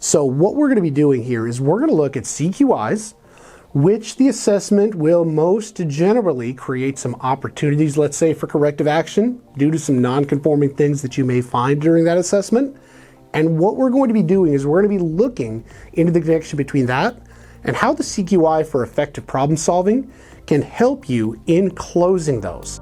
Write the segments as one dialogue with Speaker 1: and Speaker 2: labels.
Speaker 1: So what we're going to be doing here is we're going to look at CQIs, which the assessment will most generally create some opportunities, let's say, for corrective action due to some non-conforming things that you may find during that assessment. And what we're going to be doing is we're going to be looking into the connection between that and how the CQI for effective problem solving can help you in closing those.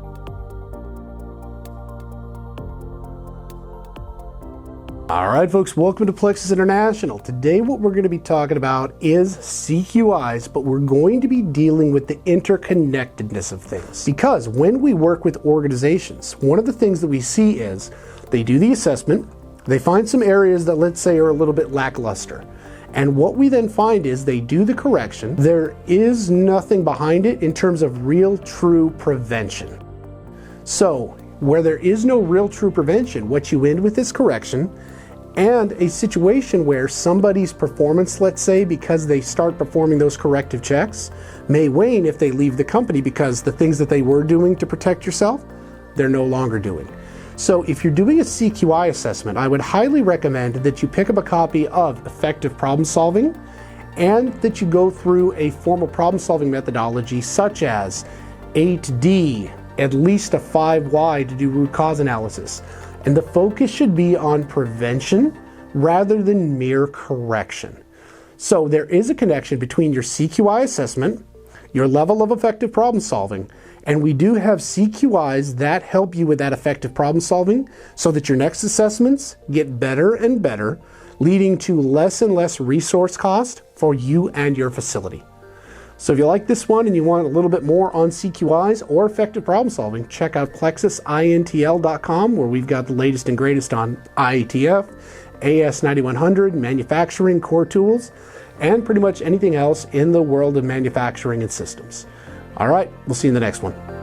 Speaker 1: All right, folks, welcome to Plexus International. Today, what we're going to be talking about is CQIs, but we're going to be dealing with the interconnectedness of things. Because when we work with organizations, one of the things that we see is they do the assessment, they find some areas that, let's say, are a little bit lackluster. And what we then find is they do the correction. There is nothing behind it in terms of real, true prevention. So where there is no real, true prevention, what you end with is correction and a situation where somebody's performance, let's say, because they start performing those corrective checks, may wane if they leave the company because the things that they were doing to protect yourself, they're no longer doing. So if you're doing a CQI assessment, I would highly recommend that you pick up a copy of Effective Problem Solving and that you go through a formal problem solving methodology such as 8D, at least a 5Y to do root cause analysis. And the focus should be on prevention rather than mere correction. So there is a connection between your CQI assessment, your level of effective problem solving, and we do have CQIs that help you with that effective problem solving so that your next assessments get better and better, leading to less and less resource cost for you and your facility. So if you like this one and you want a little bit more on CQIs or effective problem solving, check out plexusintl.com, where we've got the latest and greatest on IATF, AS9100, manufacturing, core tools, and pretty much anything else in the world of manufacturing and systems. All right, we'll see you in the next one.